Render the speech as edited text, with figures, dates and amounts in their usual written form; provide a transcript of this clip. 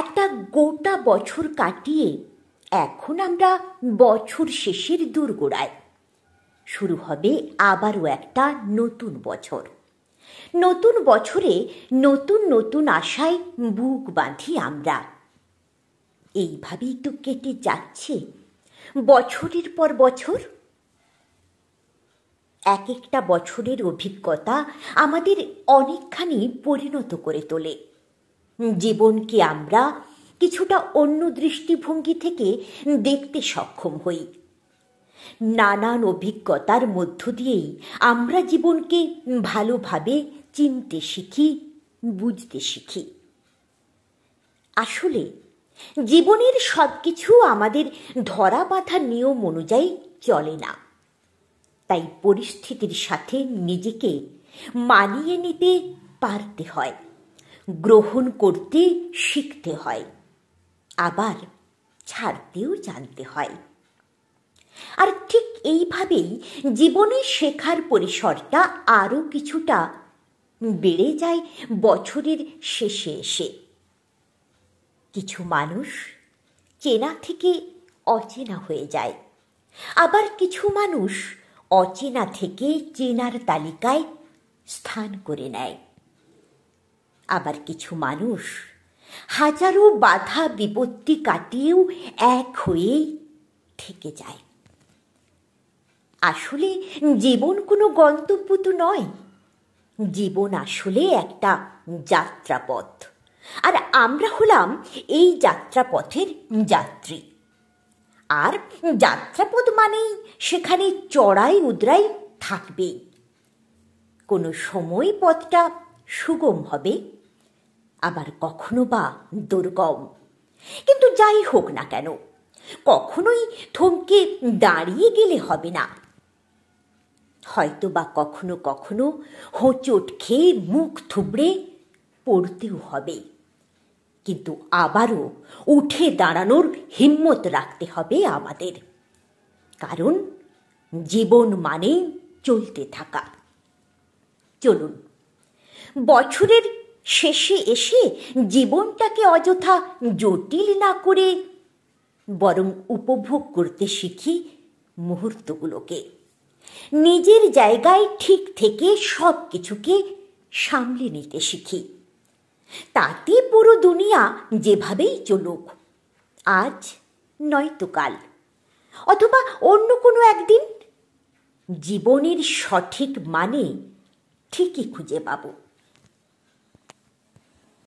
একটা গোটা বছর কাটিয়ে এখন আমরা বছর শেষের দোরগোড়ায়। শুরু হবে আবারও একটা নতুন বছর। নতুন বছরে নতুন নতুন আশায় বুক বাঁধি আমরা। এইভাবেই তো কেটে যাচ্ছে বছরের পর বছর। এক একটা বছরের অভিজ্ঞতা আমাদের অনেকখানি পরিণত করে তোলে। জীবনকে আমরা কিছুটা অন্য দৃষ্টিভঙ্গি থেকে দেখতে সক্ষম হই। নানান অভিজ্ঞতার মধ্য দিয়েই আমরা জীবনকে ভালোভাবে চিনতে শিখি, বুঝতে শিখি। আসলে জীবনের সব কিছু আমাদের ধরা বাঁধা নিয়ম অনুযায়ী চলে না। তাই পরিস্থিতির সাথে নিজেকে মানিয়ে নিতে পারতে হয়, গ্রহণ করতে শিখতে হয়, আবার ছাড়তেও জানতে হয়। আর ঠিক এইভাবেই জীবনের শেখার পরিসরটা আরও কিছুটা বেড়ে যায় বছরের শেষে এসে। কিছু মানুষ চেনা থেকে অচেনা হয়ে যায়, আবার কিছু মানুষ অচেনা থেকে চেনার তালিকায় স্থান করে নেয়। আবার কিছু মানুষ হাজারো বাধা বিপত্তি কাটিয়েও এক হয়েই থেকে যায়। আসলে জীবন কোনো গন্তব্য তো নয়, জীবন আসলে একটা যাত্রাপথ। আর আমরা হলাম এই যাত্রাপথের যাত্রী। আর যাত্রাপথ মানেই সেখানে চড়াই উতরাই থাকবেই। কোনো সময় পথটা সুগম হবে, আবার কখনো বা দুর্গম। কিন্তু যাই হোক না কেন, কখনোই থমকে দাঁড়িয়ে গেলে হবে না। হয়তো বা কখনো কখনো হোঁচট খেয়ে মুখ থুবড়ে পড়তেও হবে, কিন্তু আবারও উঠে দাঁড়ানোর হিম্মত রাখতে হবে আমাদের। কারণ জীবন মানে চলতে থাকা। চলুন বছরের শেষে এসে জীবনটাকে অযথা জটিল না করে বরং উপভোগ করতে শিখি মুহূর্তগুলোকে। নিজের জায়গায় ঠিক থেকে সব কিছুকে সামলে নিতে শিখি। তাতে পুরো দুনিয়া যেভাবেই চলুক, আজ নয়তো কাল অথবা অন্য কোনো একদিন জীবনের সঠিক মানে ঠিকই খুঁজে পাবো।